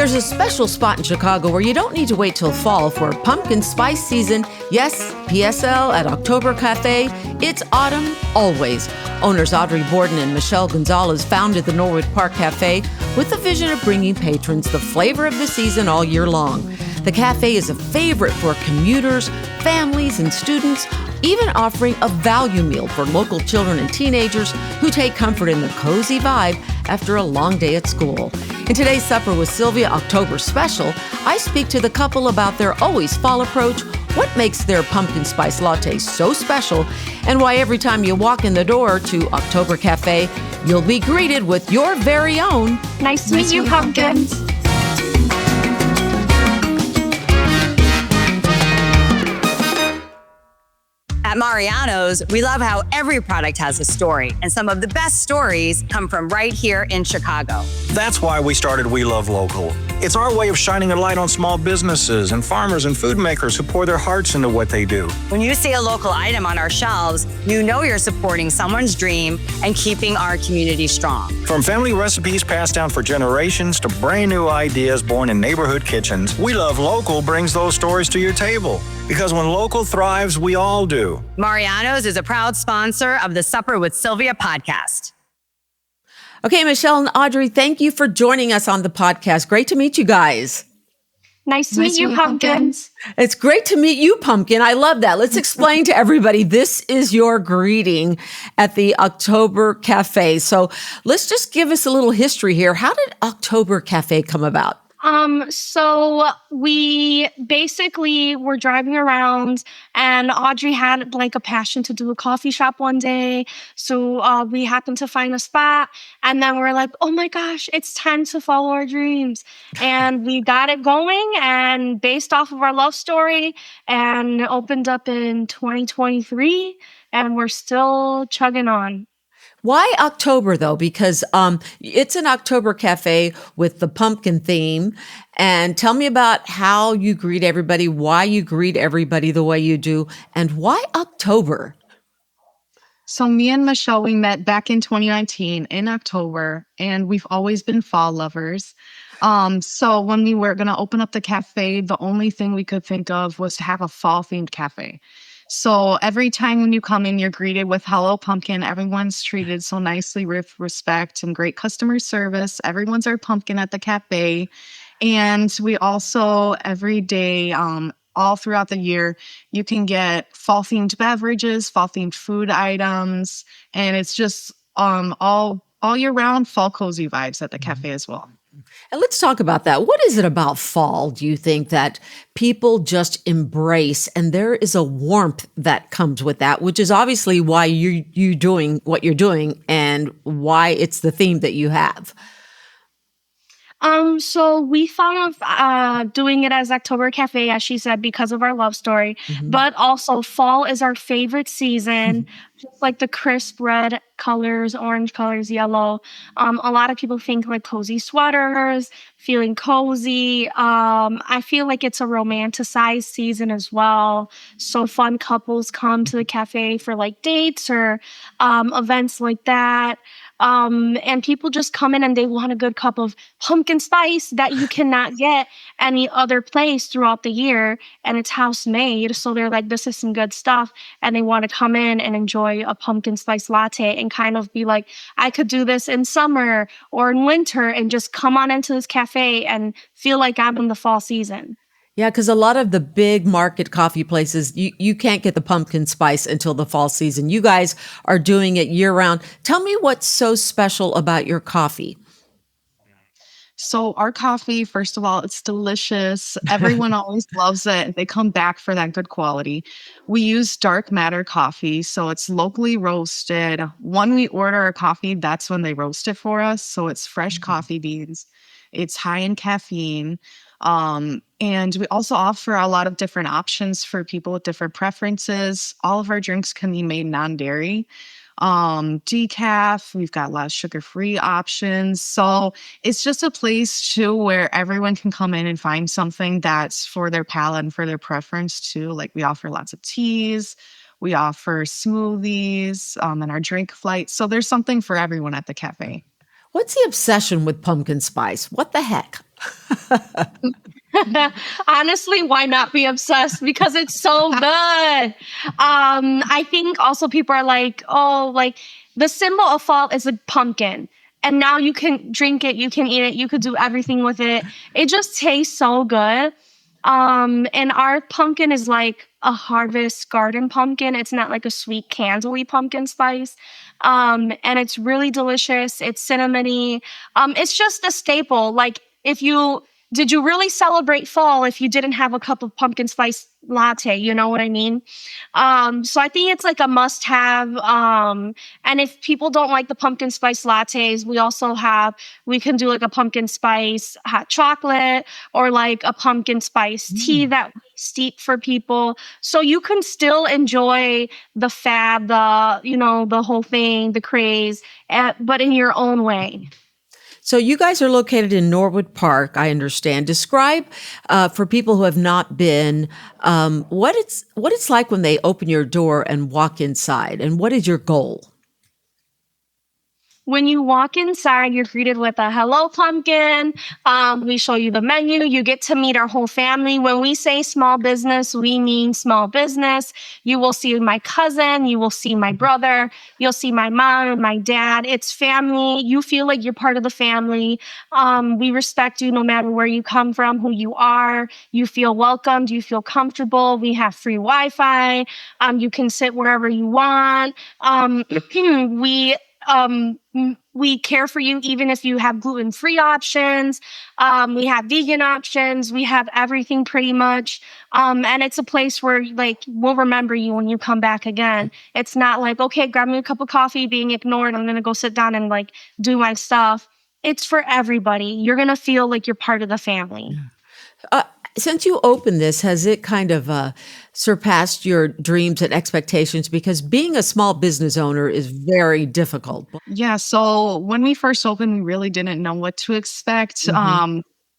There's a special spot in Chicago where you don't need to wait till fall for pumpkin spice season. Yes, PSL at October Café. It's autumn always. Owners Audrey, Borden, and Michelle Gonzalez founded the Norwood Park Café with the vision of bringing patrons the flavor of the season all year long. The cafe is a favorite for commuters, families, and students, even offering a value meal for local children and teenagers who take comfort in the cozy vibe after a long day at school. In today's Supper with Sylvia October Special, I speak to the couple about their always fall approach, what makes their pumpkin spice latte so special, and why every time you walk in the door to October Café, you'll be greeted with your very own Nice to meet you, pumpkins. At Mariano's, we love how every product has a story, and some of the best stories come from right here in Chicago. That's why we started We Love Local. It's our way of shining a light on small businesses and farmers and food makers who pour their hearts into what they do. When you see a local item on our shelves, you know you're supporting someone's dream and keeping our community strong. From family recipes passed down for generations to brand new ideas born in neighborhood kitchens, We Love Local brings those stories to your table. Because when local thrives, we all do. Mariano's is a proud sponsor of the Supper with Sylvia podcast. Okay, Michelle and Audrey, thank you for joining us on the podcast. Great to meet you guys. Nice to meet you, pumpkins. It's great to meet you, Pumpkin. I love that. Let's explain to everybody, this is your greeting at the October Café. So let's just give us a little history here. How did October Café come about? So we basically were driving around and Audrey had like a passion to do a coffee shop one day. So we happened to find a spot and then we're like, oh my gosh, it's time to follow our dreams. And we got it going and based off of our love story and opened up in 2023 and we're still chugging on. Why October, though? Because it's an October Cafe with the pumpkin theme. And tell me about how you greet everybody, why you greet everybody the way you do, and why October? So me and Michelle, we met back in 2019 in October, and we've always been fall lovers. So when we were going to open up the cafe, the only thing we could think of was to have a fall-themed cafe. So every time when you come in, you're greeted with hello, pumpkin. Everyone's treated so nicely with respect and great customer service. Everyone's our pumpkin at the cafe. And we also, every day, all throughout the year, you can get fall-themed beverages, fall-themed food items. And it's just all year round fall cozy vibes at the cafe as well. And let's talk about that. What is it about fall, do you think, that people just embrace? And there is a warmth that comes with that, which is obviously why you're doing what you're doing and why it's the theme that you have. So we thought of doing it as October Cafe, as she said, because of our love story. Mm-hmm. But also fall is our favorite season, just like the crisp red colors, orange colors, yellow. A lot of people think like cozy sweaters, feeling cozy. I feel like it's a romanticized season as well. So fun couples come to the cafe for like dates or events like that. And people just come in and they want a good cup of pumpkin spice that you cannot get any other place throughout the year. And it's house made. So they're like, this is some good stuff. And they want to come in and enjoy a pumpkin spice latte and kind of be like, I could do this in summer or in winter and just come on into this cafe and feel like I'm in the fall season. Yeah, because a lot of the big market coffee places, you can't get the pumpkin spice until the fall season. You guys are doing it year round. Tell me what's so special about your coffee. So our coffee, first of all, it's delicious. Everyone always loves it. They come back for that good quality. We use dark matter coffee, so it's locally roasted. When we order a coffee, that's when they roast it for us. So it's fresh coffee beans. It's high in caffeine. And we also offer a lot of different options for people with different preferences. All of our drinks can be made non-dairy. Decaf, we've got a lot of sugar-free options. So it's just a place too where everyone can come in and find something that's for their palate and for their preference too. Like we offer lots of teas, we offer smoothies, and our drink flight. So there's something for everyone at the cafe. What's the obsession with pumpkin spice? What the heck? Honestly, why not be obsessed? Because it's so good. I think also people are like, oh, like the symbol of fall is a pumpkin. And now you can drink it, you can eat it, you could do everything with it. It just tastes so good. And our pumpkin is like a harvest garden pumpkin. It's not like a sweet candly pumpkin spice. And it's really delicious. It's cinnamony. It's just a staple. Like if you did you really celebrate fall if you didn't have a cup of pumpkin spice latte? You know what I mean? So I think it's like a must have. And if people don't like the pumpkin spice lattes, we can do like a pumpkin spice hot chocolate or like a pumpkin spice tea that we steep for people. So you can still enjoy the fad, the whole thing, the craze, but in your own way. So you guys are located in Norwood Park, I understand. Describe for people who have not been what it's like when they open your door and walk inside, and what is your goal? When you walk inside, you're greeted with a hello, pumpkin. We show you the menu. You get to meet our whole family. When we say small business, we mean small business. You will see my cousin. You will see my brother. You'll see my mom and my dad. It's family. You feel like you're part of the family. We respect you no matter where you come from, who you are. You feel welcomed. You feel comfortable. We have free Wi-Fi. You can sit wherever you want. We care for you even if you have gluten-free options. We have vegan options. We have everything pretty much. And it's a place where like we'll remember you when you come back again. It's not like, okay, grab me a cup of coffee, being ignored. I'm going to go sit down and like do my stuff. It's for everybody. You're going to feel like you're part of the family. Since you opened this, has it kind of surpassed your dreams and expectations? Because being a small business owner is very difficult. Yeah, so when we first opened, we really didn't know what to expect.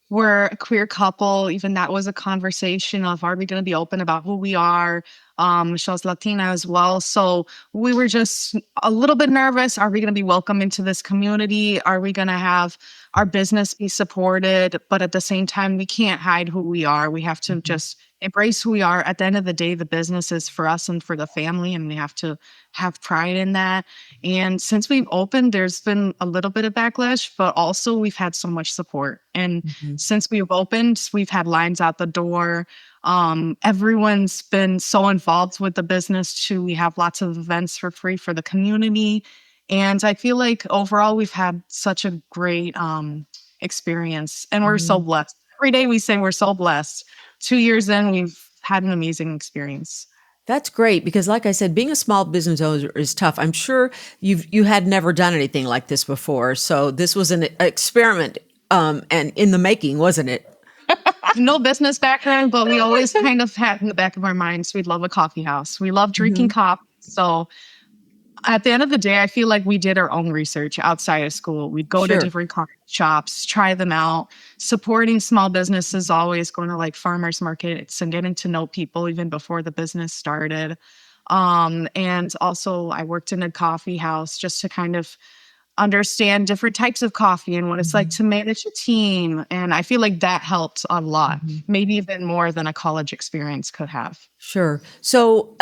We're a queer couple. Even that was a conversation of, are we going to be open about who we are? Michelle's Latina as well. So we were just a little bit nervous. Are we going to be welcome into this community? Are we going to have our business be supported? But at the same time, we can't hide who we are. We have to just embrace who we are. At the end of the day, the business is for us and for the family, and we have to have pride in that. And since we've opened, there's been a little bit of backlash, but also we've had so much support. And since we've opened, we've had lines out the door. Everyone's been so involved with the business too. We have lots of events for free for the community. And I feel like overall, we've had such a great experience, and we're so blessed. Every day we say we're so blessed. 2 years in, we've had an amazing experience. That's great because, like I said, being a small business owner is tough. I'm sure you had never done anything like this before, so this was an experiment and in the making, wasn't it? No business background, but we always kind of had in the back of our minds, we'd love a coffee house. We love drinking coffee. So at the end of the day, I feel like we did our own research outside of school. We'd go to different coffee shops, try them out. Supporting small businesses, always going to like farmers markets and getting to know people even before the business started. And also I worked in a coffee house just to kind of understand different types of coffee and what it's like to manage a team. And I feel like that helped a lot, maybe even more than a college experience could have. Sure. So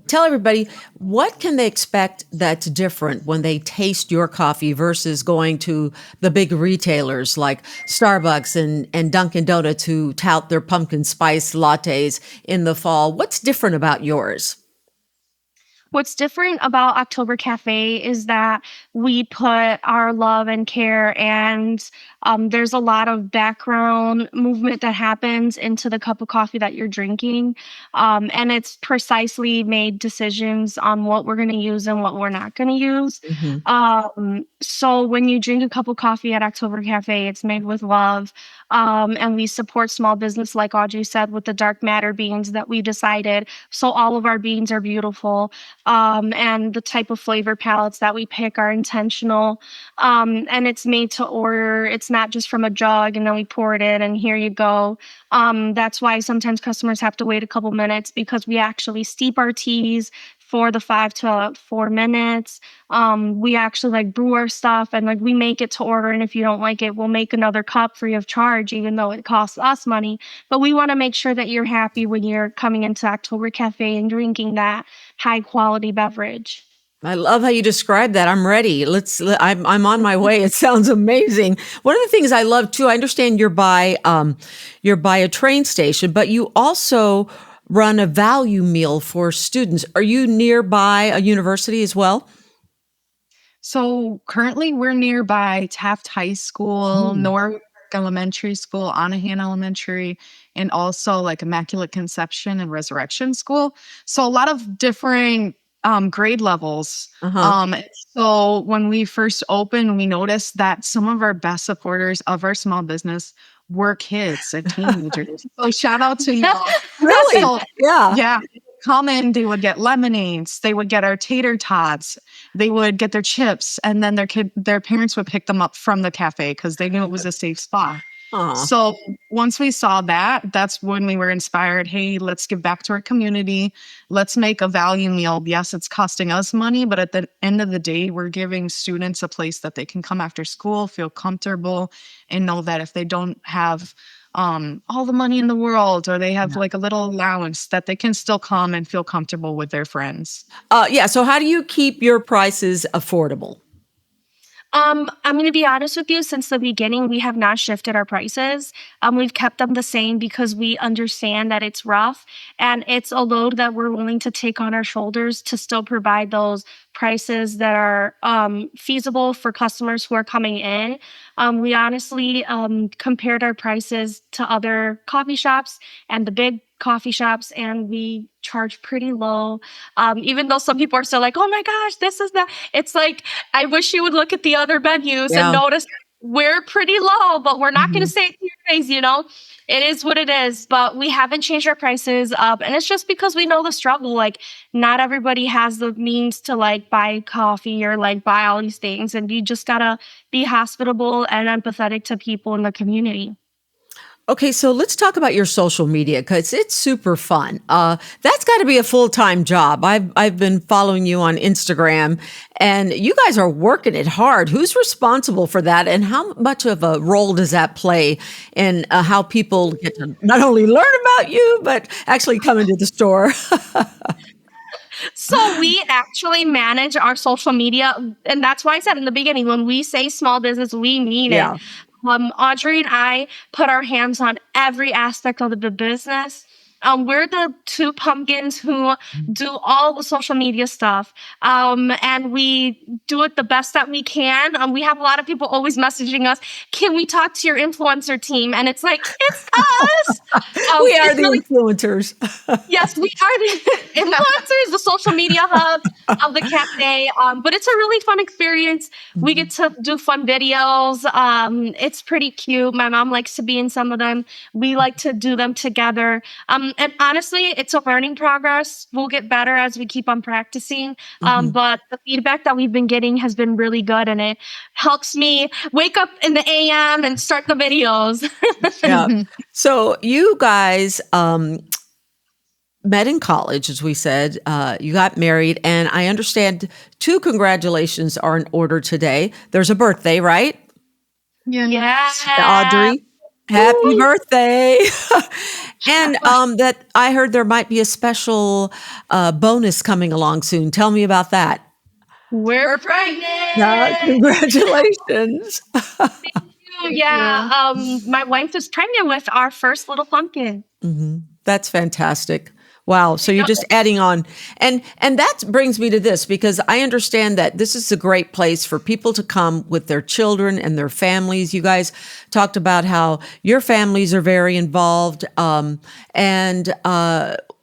tell everybody, what can they expect that's different when they taste your coffee versus going to the big retailers like Starbucks and Dunkin' Donuts who tout their pumpkin spice lattes in the fall? What's different about yours? What's different about October Café is that we put our love and care, and there's a lot of background movement that happens into the cup of coffee that you're drinking. And it's precisely made decisions on what we're going to use and what we're not going to use. So when you drink a cup of coffee at October Café, it's made with love. And we support small business, like Audrey said, with the dark matter beans that we decided. So all of our beans are beautiful. And the type of flavor palettes that we pick are intentional. And it's made to order. It's not just from a jug and then we pour it in and here you go. That's why sometimes customers have to wait a couple minutes because we actually steep our teas, for the 5 to 4 minutes. We actually like brew our stuff and like we make it to order. And if you don't like it, we'll make another cup free of charge, even though it costs us money. But we want to make sure that you're happy when you're coming into October Cafe and drinking that high quality beverage. I love how you describe that. I'm ready. I'm on my way. It sounds amazing. One of the things I love too, I understand you're by a train station, but you also run a value meal for students. Are you nearby a university as well? So currently we're nearby Taft High School, Norwood Park Elementary School, Onahan Elementary, and also like Immaculate Conception and Resurrection School. So a lot of different grade levels. And so when we first opened, we noticed that some of our best supporters of our small business were kids and teenagers. So shout out to y'all. Really? So, Yeah. yeah. Come in, they would get lemonades, they would get our tater tots, they would get their chips, and then their parents would pick them up from the cafe because they knew it was a safe spot. So once we saw that, that's when we were inspired. Hey, let's give back to our community. Let's make a value meal. Yes, it's costing us money, but at the end of the day, we're giving students a place that they can come after school, feel comfortable, and know that if they don't have all the money in the world, or they have like a little allowance, that they can still come and feel comfortable with their friends. So how do you keep your prices affordable? I'm going to be honest with you. Since the beginning, we have not shifted our prices. We've kept them the same because we understand that it's rough and it's a load that we're willing to take on our shoulders to still provide those prices that are feasible for customers who are coming in. We honestly compared our prices to other coffee shops and the big coffee shops, and we charge pretty low. Even though some people are still like, oh my gosh, this is it's like, I wish you would look at the other menus and notice we're pretty low, but we're not going to say it to your face, it is what it is. But we haven't changed our prices up, and it's just because we know the struggle. Like, not everybody has the means to like buy coffee or like buy all these things, and you just gotta be hospitable and empathetic to people in the community. Okay, so let's talk about your social media because it's super fun. That's got to be a full-time job. I've been following you on Instagram, and you guys are working it hard. Who's responsible for that, and how much of a role does that play in how people get to not only learn about you but actually come into the store? So we actually manage our social media, and that's why I said in the beginning, when we say small business, we mean it. Audrey and I put our hands on every aspect of the business. We're the two pumpkins who do all the social media stuff. And we do it the best that we can. We have a lot of people always messaging us, can we talk to your influencer team? And it's like, it's us. We are the influencers. Yes, we are the influencers, the social media hub of the cafe. But it's a really fun experience. We get to do fun videos. It's pretty cute. My mom likes to be in some of them. We like to do them together. And honestly, it's a learning progress. We'll get better as we keep on practicing. But the feedback that we've been getting has been really good, and it helps me wake up in the AM and start the videos. So you guys met in college, as we said. You got married, and I understand 2 congratulations are in order today. There's a birthday, right? Yeah. Audrey. Happy birthday. And that I heard there might be a special bonus coming along soon. Tell me about that. We're pregnant. Congratulations. Thank you. Yeah. My wife is pregnant with our first little pumpkin. That's fantastic. Wow. So you're just adding on. And that brings me to this, because I understand that this is a great place for people to come with their children and their families. You guys talked about how your families are very involved.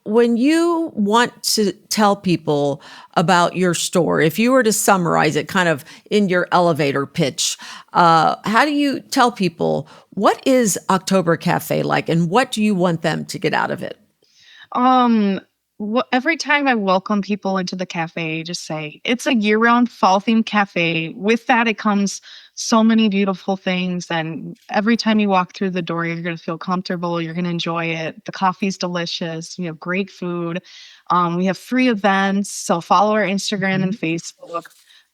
When you want to tell people about your store, if you were to summarize it kind of in your elevator pitch, how do you tell people what is October Café like, and what do you want them to get out of it? Every time I welcome people into the cafe, just say it's a year-round fall-themed cafe. With that, it comes so many beautiful things. And every time you walk through the door, you're going to feel comfortable. You're going to enjoy it. The coffee's delicious. We have great food. We have free events. So follow our Instagram and Facebook.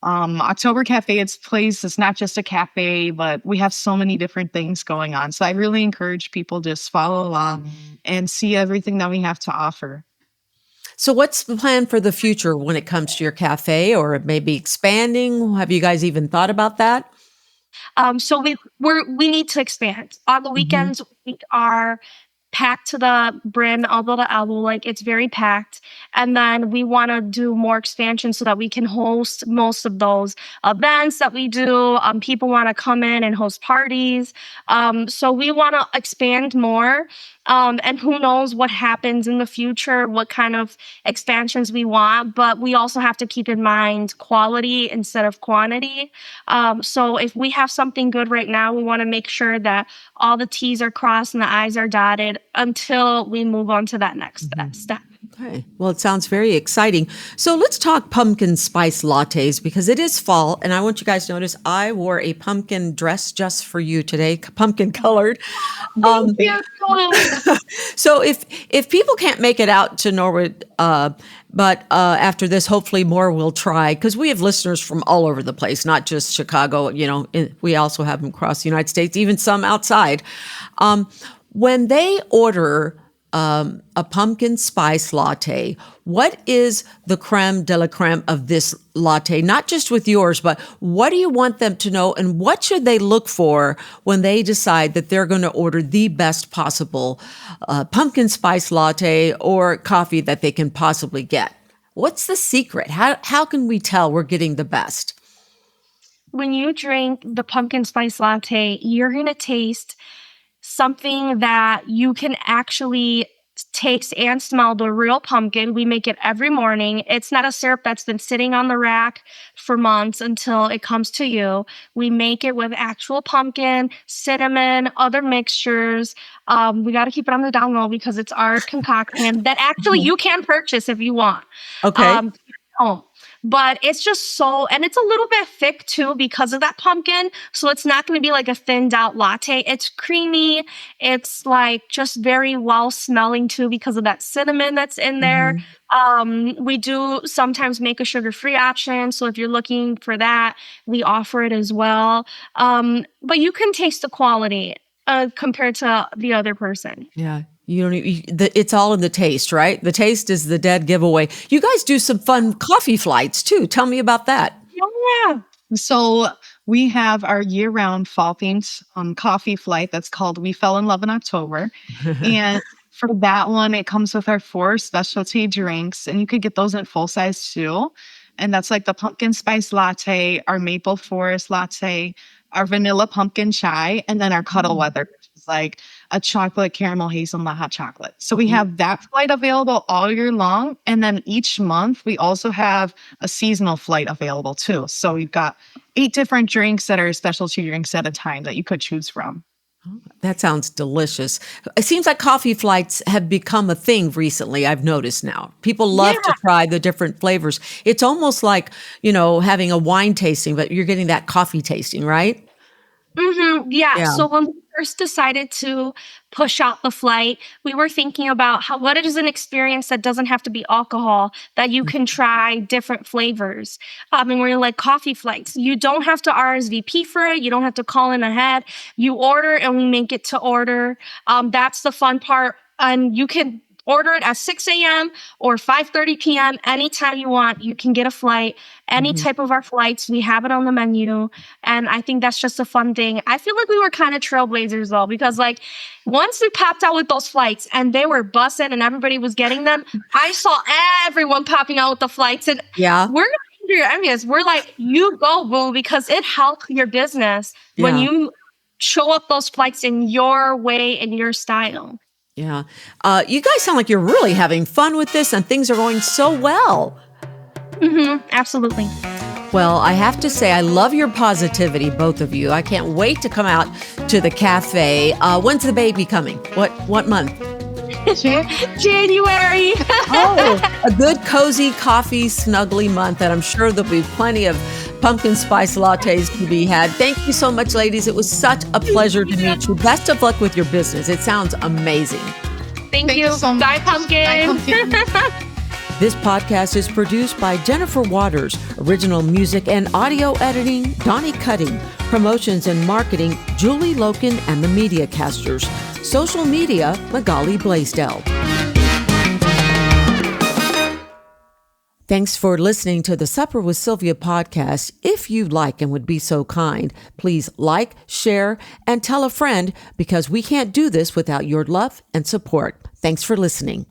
October Café, it's not just a cafe, but we have so many different things going on. So I really encourage people just follow along and see everything that we have to offer. So what's the plan for the future when it comes to your cafe, or maybe expanding? Have you guys even thought about that? So we need to expand. On the weekends, we are packed to the brim, elbow to elbow, like it's very packed. And then we want to do more expansion so that we can host most of those events that we do. People want to come in and host parties. So we want to expand more. And who knows what happens in the future, what kind of expansions we want. But we also have to keep in mind quality instead of quantity. So if we have something good right now, we want to make sure that all the T's are crossed and the I's are dotted until we move on to that next step. Okay. Well, it sounds very exciting. So let's talk pumpkin spice lattes, because it is fall. And I want you guys to notice I wore a pumpkin dress just for you today, pumpkin colored. So if people can't make it out to Norwood, but after this, hopefully more will try, because we have listeners from all over the place, not just Chicago. We also have them across the United States, even some outside. When they order a pumpkin spice latte, what is the creme de la creme of this latte? Not just with yours, but what do you want them to know, and what should they look for when they decide that they're going to order the best possible pumpkin spice latte or coffee that they can possibly get? What's the secret? How can we tell we're getting the best? When you drink the pumpkin spice latte, you're going to taste something that you can actually taste and smell the real pumpkin. We make it every morning. It's not a syrup that's been sitting on the rack for months until it comes to you. We make it with actual pumpkin, cinnamon, other mixtures. We got to keep it on the down low because it's our concoction that actually you can purchase if you want. Okay. But it's just and it's a little bit thick too because of that pumpkin. So it's not going to be like a thinned out latte. It's creamy. It's like just very well smelling too because of that cinnamon that's in there. We do sometimes make a sugar-free option. So if you're looking for that, we offer it as well. But you can taste the quality compared to the other person. Yeah. It's all in the taste, right? The taste is the dead giveaway. You guys do some fun coffee flights too. Tell me about that. Yeah. So we have our year-round fall themed coffee flight that's called We Fell in Love in October. And for that one, it comes with our 4 specialty drinks, and you could get those in full size too. And that's like the pumpkin spice latte, our maple forest latte, our vanilla pumpkin chai, and then our cuddle weather, which is like a chocolate caramel hazelnut hot chocolate. So we have that flight available all year long. And then each month, we also have a seasonal flight available too. So we've got 8 different drinks that are specialty drinks at a time that you could choose from. That sounds delicious. It seems like coffee flights have become a thing recently. I've noticed now. People love to try the different flavors. It's almost like, having a wine tasting, but you're getting that coffee tasting, right? Mm-hmm. Yeah. So when we first decided to push out the flight, we were thinking about what is an experience that doesn't have to be alcohol, that you can try different flavors. And we're like coffee flights. You don't have to RSVP for it. You don't have to call in ahead. You order and we make it to order. That's the fun part. And you can order it at 6 a.m. or 5:30 p.m. Anytime you want, you can get a flight. Any type of our flights, we have it on the menu. And I think that's just a fun thing. I feel like we were kind of trailblazers though, because once we popped out with those flights and they were busting and everybody was getting them, I saw everyone popping out with the flights. And we're not you're envious. We're like, you go, boo, because it helped your business when you show up those flights in your way, in your style. Yeah. You guys sound like you're really having fun with this and things are going so well. Mm-hmm. Absolutely. Well, I have to say, I love your positivity, both of you. I can't wait to come out to the cafe. When's the baby coming? What month? January. A good, cozy, coffee, snuggly month. And I'm sure there'll be plenty of pumpkin spice lattes to be had. Thank you so much, ladies. It was such a pleasure to meet you. Best of luck with your business. It sounds amazing. Thank you so much. Bye, Pumpkin. This podcast is produced by Jennifer Waters, original music and audio editing, Donnie Cutting, promotions and marketing, Julie Loken and the Media Casters, social media, Magali Blaisdell. Thanks for listening to the Supper with Sylvia podcast. If you like and would be so kind, please like, share, and tell a friend because we can't do this without your love and support. Thanks for listening.